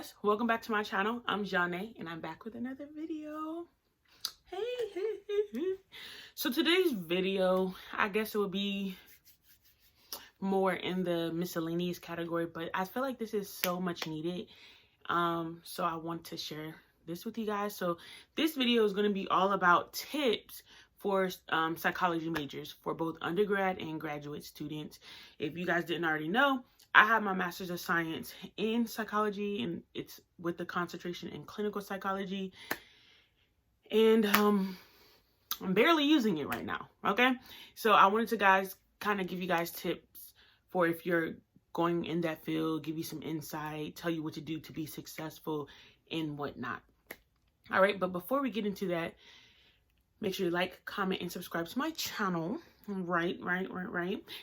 guys, welcome back to my channel. I'm Janae and I'm back with another video. Hey. So today's video, I guess it would be more in the miscellaneous category, but I feel like this is so much needed. So I want to share this with you guys. So this video is going to be all about tips for psychology majors for both undergrad and graduate students. If you guys didn't already know, I have my master's of science in psychology, and it's with the concentration in clinical psychology. And I'm barely using it right now. Okay, so I wanted to kind of give you guys tips for if you're going in that field, give you some insight, tell you what to do to be successful and whatnot. All right, but before we get into that, make sure you like, comment, and subscribe to my channel. Right.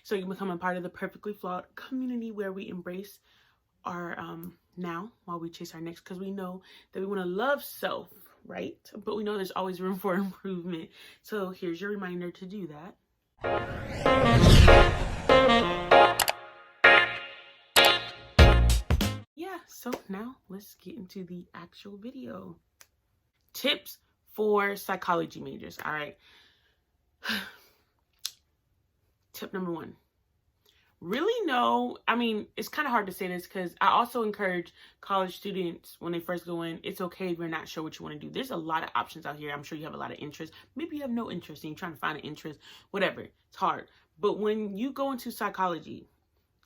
So you can become a part of the Perfectly Flawed community where we embrace our now while we chase our next, because we know that we want to love self, right? But we know there's always room for improvement. So here's your reminder to do that. Yeah, so now let's get into the actual video. Tips for psychology majors. All right. Tip number 1. Really know, I mean, it's kind of hard to say this because I also encourage college students when they first go in, it's okay if you're not sure what you want to do. There's a lot of options out here. I'm sure you have a lot of interest. Maybe you have no interest and you're trying to find an interest, whatever. It's hard. But when you go into psychology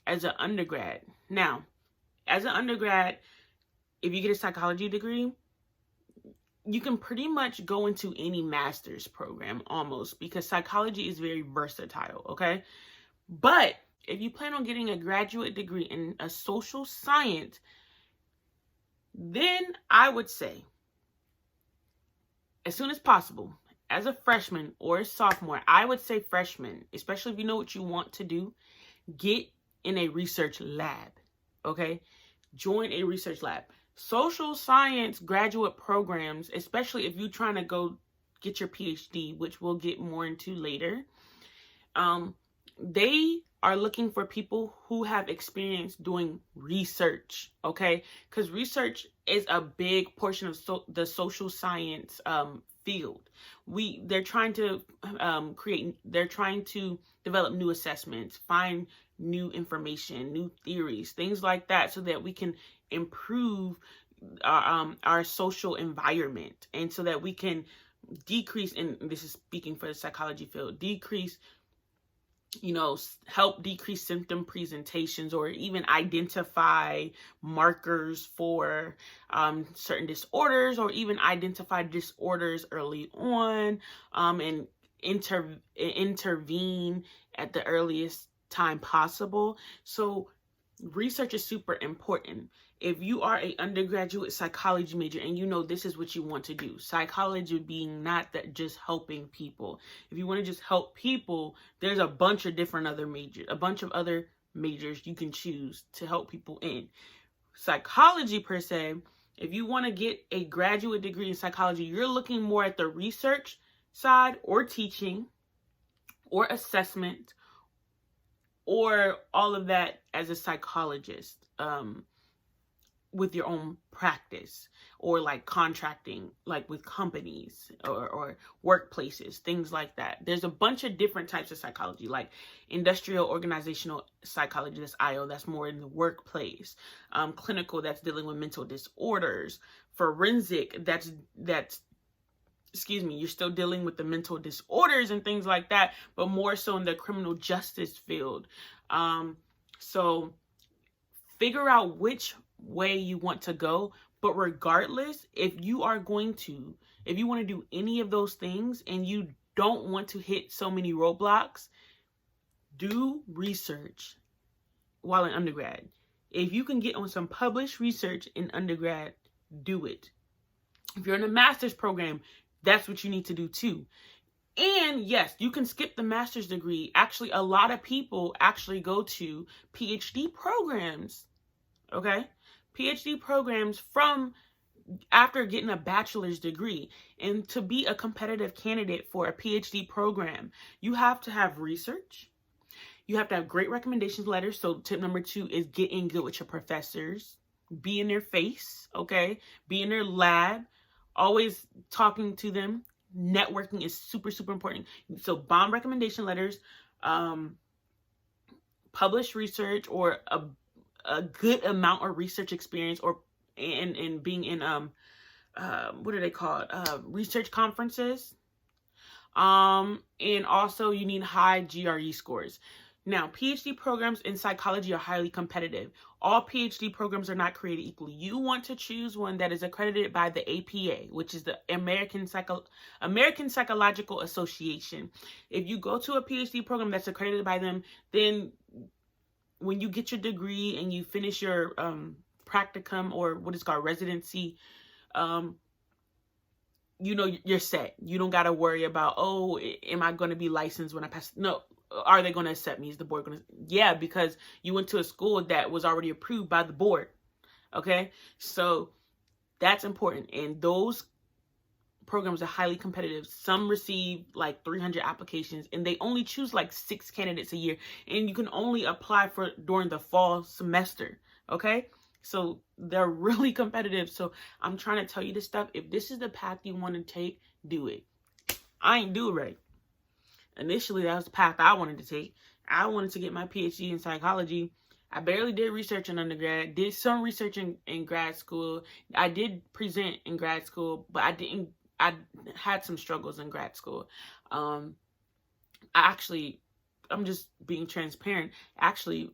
as an undergrad, now, as an undergrad, if you get a psychology degree, you can pretty much go into any master's program almost, because psychology is very versatile, okay? But if you plan on getting a graduate degree in a social science, then I would say, as soon as possible, as a freshman or a sophomore, I would say freshman, especially if you know what you want to do, get in a research lab, okay? Join a research lab. Social science graduate programs, especially if you're trying to go get your PhD, which we'll get more into later, they are looking for people who have experience doing research, okay? Because research is a big portion of the social science field. They're trying to develop new assessments, find new information, new theories, things like that, so that we can improve our social environment, and so that we can decrease, and this is speaking for the psychology field, help decrease symptom presentations, or even identify markers for certain disorders, or even identify disorders early on, and intervene at the earliest time possible. So research is super important. If you are an undergraduate psychology major and you know this is what you want to do, psychology being not that just helping people. If you want to just help people, there's a bunch of other majors you can choose to help people in. Psychology per se, if you want to get a graduate degree in psychology, you're looking more at the research side, or teaching, or assessment, or all of that as a psychologist, with your own practice, or like contracting, like with companies or workplaces, things like that. There's a bunch of different types of psychology, like industrial organizational psychology, that's IO, that's more in the workplace, clinical, that's dealing with mental disorders, forensic, that's you're still dealing with the mental disorders and things like that, but more so in the criminal justice field. So figure out which way you want to go. But regardless, if you want to do any of those things and you don't want to hit so many roadblocks, do research while in undergrad. If you can get on some published research in undergrad, do it. If you're in a master's program, that's what you need to do too. And yes, you can skip the master's degree. Actually, a lot of people actually go to PhD programs, okay? PhD programs from after getting a bachelor's degree. And to be a competitive candidate for a PhD program, you have to have research. You have to have great recommendations letters. So tip number 2 is get in good with your professors. be in their face, okay? Be in their lab, always talking to them. Networking is super, super important. So bomb recommendation letters, published research, or a good amount of research experience, or and being in what are they called? Research conferences. And also you need high GRE scores. Now, PhD programs in psychology are highly competitive. All PhD programs are not created equally. You want to choose one that is accredited by the APA, which is the American Psychological Association. If you go to a PhD program that's accredited by them, then when you get your degree and you finish your practicum, or what is called residency, you know, you're set. You don't got to worry about, oh, am I going to be licensed when I pass? No. Are they going to accept me? Is the board going to? Yeah, because you went to a school that was already approved by the board. Okay. So that's important. And those programs are highly competitive. Some receive like 300 applications, and they only choose like 6 candidates a year. And you can only apply for during the fall semester. Okay. So they're really competitive. So I'm trying to tell you this stuff. If this is the path you want to take, do it. I ain't do it right. Initially, that was the path I wanted to take. I wanted to get my PhD in psychology. I barely did research in undergrad. Did some research in grad school. I did present in grad school, but I had some struggles in grad school. I'm just being transparent. Actually,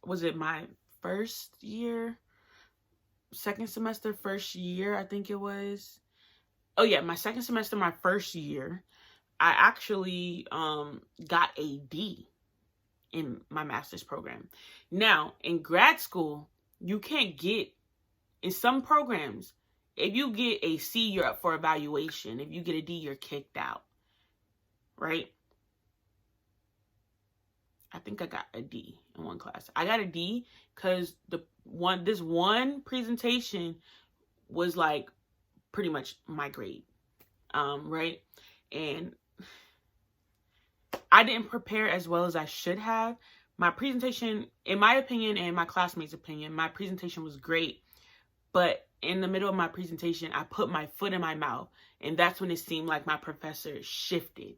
was it my first year, second semester, first year, I think it was. Oh yeah, my second semester, my first year, I actually got a D in my master's program. Now, in grad school, you can't get, in some programs, if you get a C, you're up for evaluation. If you get a D, you're kicked out, right? I think I got a D in one class. I got a D because this one presentation was like pretty much my grade, right? And I didn't prepare as well as I should have. My presentation, in my opinion and my classmates' opinion, my presentation was great. But in the middle of my presentation, I put my foot in my mouth. And that's when it seemed like my professor shifted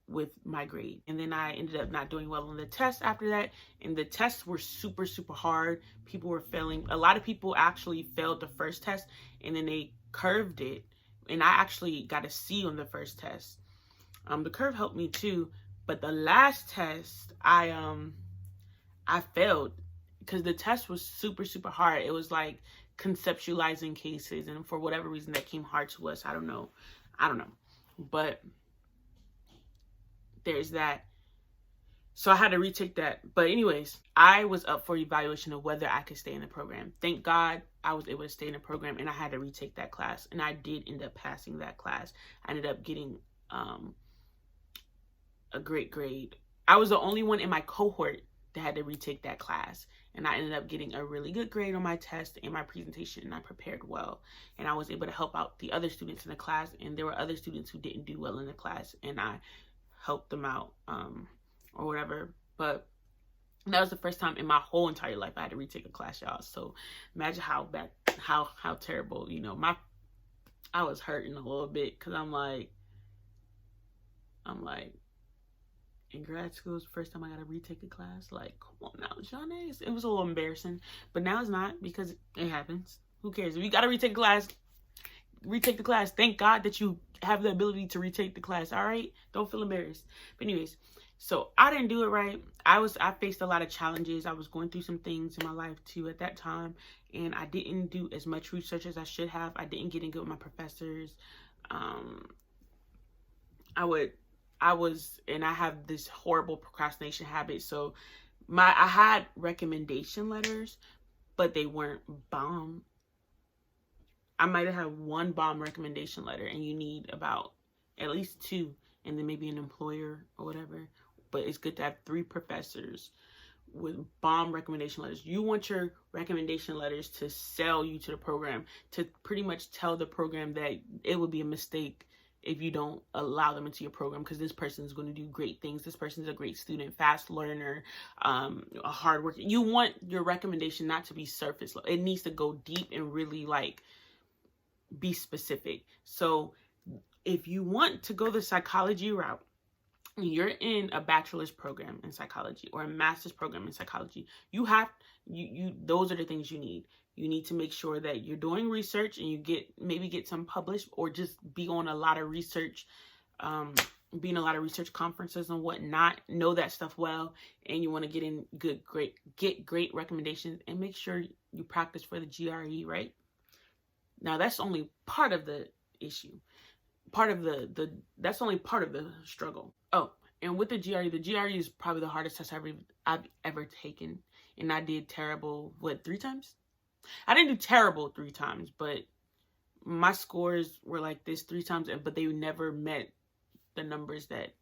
with my grade. And then I ended up not doing well on the test after that. And the tests were super, super hard. People were failing. A lot of people actually failed the first test, and then they curved it. And I actually got a C on the first test. The curve helped me too. But the last test, I failed because the test was super, super hard. It was like conceptualizing cases, and for whatever reason that came hard to us. I don't know. But there's that. So I had to retake that. But anyways, I was up for evaluation of whether I could stay in the program. Thank God I was able to stay in the program, and I had to retake that class. And I did end up passing that class. I ended up getting a great grade. I was the only one in my cohort that had to retake that class, and I ended up getting a really good grade on my test and my presentation, and I prepared well, and I was able to help out the other students in the class. And there were other students who didn't do well in the class, and I helped them out or whatever. But that was the first time in my whole entire life I had to retake a class, y'all. So imagine how bad, how terrible, you know, I was hurting a little bit, because I'm like in grad school, it was the first time I got to retake a class. Like, come on now, Johnny. It was a little embarrassing, but now it's not, because it happens. Who cares? If you got to retake a class, retake the class. Thank God that you have the ability to retake the class. All right, don't feel embarrassed. But anyways, so I didn't do it right. I faced a lot of challenges. I was going through some things in my life too at that time, and I didn't do as much research as I should have. I didn't get in good with my professors. I have this horrible procrastination habit. So I had recommendation letters, but they weren't bomb. I might have had one bomb recommendation letter, and you need about at least 2, and then maybe an employer or whatever. But it's good to have 3 professors with bomb recommendation letters. You want your recommendation letters to sell you to the program, to pretty much tell the program that it would be a mistake if you don't allow them into your program, because this person is going to do great things. This person is a great student, fast learner, a hard worker. You want your recommendation not to be surface level. It needs to go deep and really like be specific. So if you want to go the psychology route, you're in a bachelor's program in psychology or a master's program in psychology, you those are the things you need. You need to make sure that you're doing research and you maybe get some published, or just be on a lot of research, be in a lot of research conferences and whatnot. Know that stuff well, and you want to get great recommendations, and make sure you practice for the GRE, right? Now that's only part of the issue. That's only part of the struggle. Oh, and with the GRE is probably the hardest test I've ever taken. And I did terrible, 3 times? I didn't do terrible 3 times, but my scores were like this 3 times, but they never met the numbers that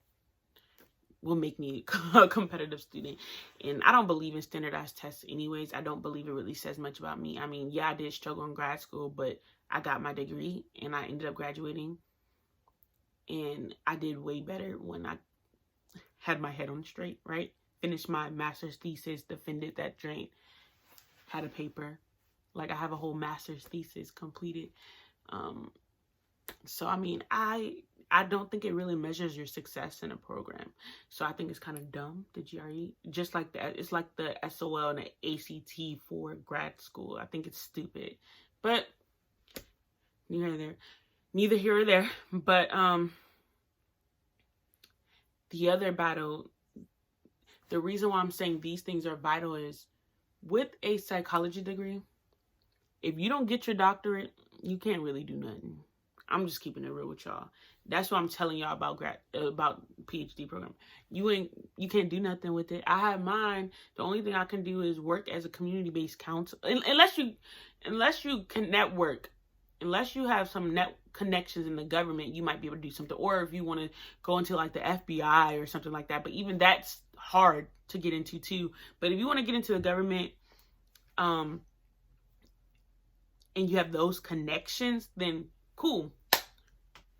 will make me a competitive student. And I don't believe in standardized tests anyways. I don't believe it really says much about me. I mean, yeah, I did struggle in grad school, but I got my degree and I ended up graduating. And I did way better when I had my head on straight, right? Finished my master's thesis, defended that joint, had a paper. Like, I have a whole master's thesis completed. So, I mean, I don't think it really measures your success in a program. So, I think it's kind of dumb, the GRE. Just like that, it's like the SOL and the ACT for grad school. I think it's stupid. But, neither here or there. But the other battle, the reason why I'm saying these things are vital is, with a psychology degree, if you don't get your doctorate, you can't really do nothing. I'm just keeping it real with y'all. That's what I'm telling y'all about PhD program. You can't do nothing with it. I have mine. The only thing I can do is work as a community-based counselor. Unless you can network. Unless you have some connections in the government, you might be able to do something. Or if you want to go into like the FBI or something like that. But even that's hard to get into too. But if you want to get into the government, and you have those connections, then cool.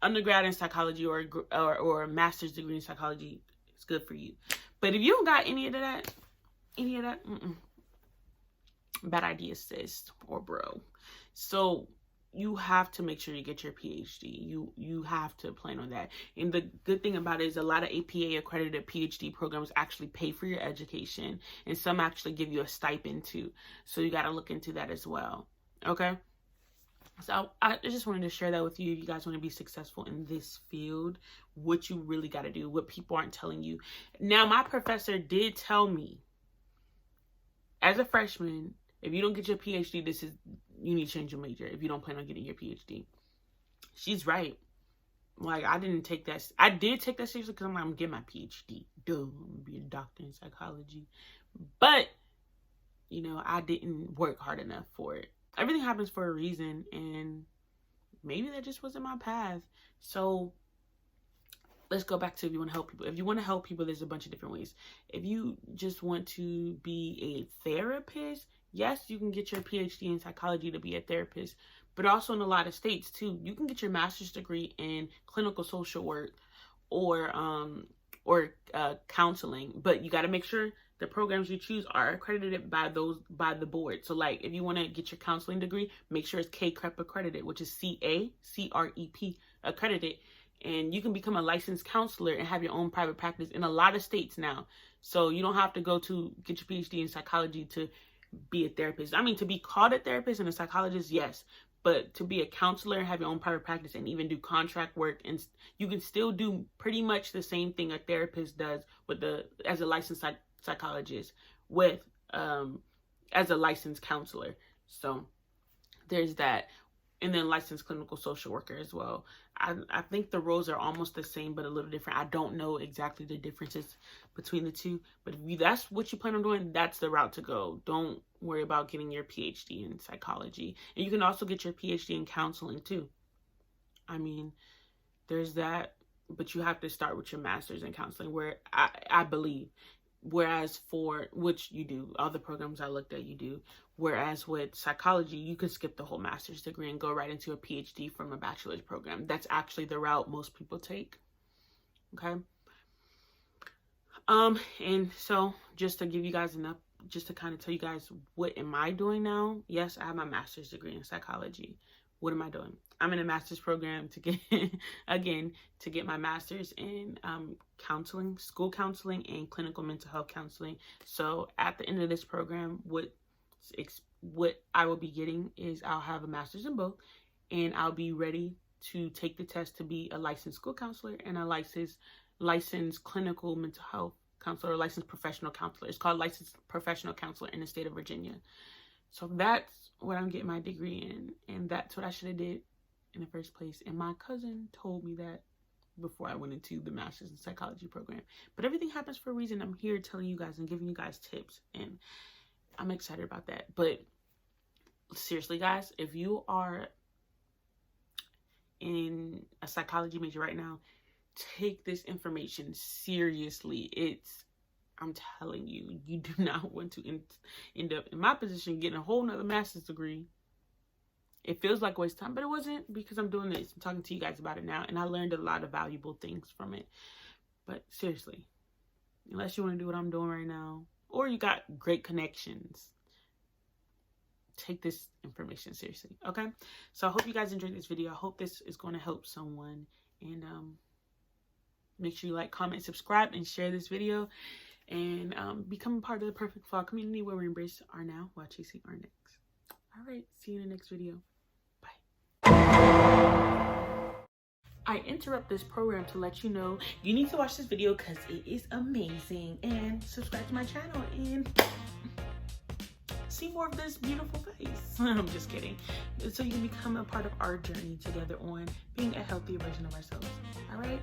Undergrad in psychology or a master's degree in psychology is good for you. But if you don't got any of that, bad idea, sis or bro. So you have to make sure you get your PhD. You have to plan on that. And the good thing about it is a lot of APA accredited PhD programs actually pay for your education, and some actually give you a stipend too. So you got to look into that as well. Okay? So I just wanted to share that with you. If you guys want to be successful in this field, what you really got to do, what people aren't telling you. Now, my professor did tell me, as a freshman, if you don't get your PhD, you need to change your major if you don't plan on getting your PhD. She's right. Like, I did take that seriously because I'm going to get my PhD. Duh, I'm going to be a doctor in psychology. But, I didn't work hard enough for it. Everything happens for a reason, and maybe that just wasn't my path. So let's go back to, if you want to help people. If you want to help people, there's a bunch of different ways. If you just want to be a therapist, yes, you can get your PhD in psychology to be a therapist, but also in a lot of states too, you can get your master's degree in clinical social work or counseling. But you got to make sure the programs you choose are accredited by the board. So like, if you want to get your counseling degree, make sure it's CACREP accredited, which is CACREP accredited. And you can become a licensed counselor and have your own private practice in a lot of states now. So you don't have to go to get your PhD in psychology to be a therapist. I mean, to be called a therapist and a psychologist, yes. But to be a counselor, have your own private practice, and even do contract work, and you can still do pretty much the same thing a therapist does as a licensed psychologist as a licensed counselor. So there's that. And then licensed clinical social worker as well. I think the roles are almost the same, but a little different. I don't know exactly the differences between the two. But if that's what you plan on doing, that's the route to go. Don't worry about getting your PhD in psychology. And you can also get your PhD in counseling too. I mean, there's that. But you have to start with your master's in counseling, where I believe Whereas for, which you do, all the programs I looked at, you do. Whereas with psychology, you can skip the whole master's degree and go right into a PhD from a bachelor's program. That's actually the route most people take. Okay. And so just to give you guys enough, just to kind of tell you guys, what am I doing now? Yes, I have my master's degree in psychology. What am I doing? I'm in a master's program to get, again, to get my master's in counseling, school counseling, and clinical mental health counseling. So at the end of this program, what I will be getting is I'll have a master's in both, and I'll be ready to take the test to be a licensed school counselor and a licensed clinical mental health counselor, or licensed professional counselor. It's called licensed professional counselor in the state of Virginia. So that's what I'm getting my degree in, and that's what I should have did in the first place. And my cousin told me that before I went into the master's in psychology program. But everything happens for a reason. I'm here telling you guys and giving you guys tips, and I'm excited about that. But seriously, guys, if you are in a psychology major right now, take this information seriously. I'm telling you, you do not want to end up in my position getting a whole nother master's degree. It feels like a waste of time, but it wasn't, because I'm doing this. I'm talking to you guys about it now, and I learned a lot of valuable things from it. But seriously, unless you want to do what I'm doing right now, or you got great connections, take this information seriously, okay? So I hope you guys enjoyed this video. I hope this is going to help someone, and make sure you like, comment, subscribe, and share this video, and become a part of the Perfect Fall community, where we embrace our now while chasing our next. All right, see you in the next video. Bye. I interrupt this program to let you know you need to watch this video because it is amazing, and subscribe to my channel and see more of this beautiful face. I'm just kidding. So you can become a part of our journey together on being a healthier version of ourselves. All right.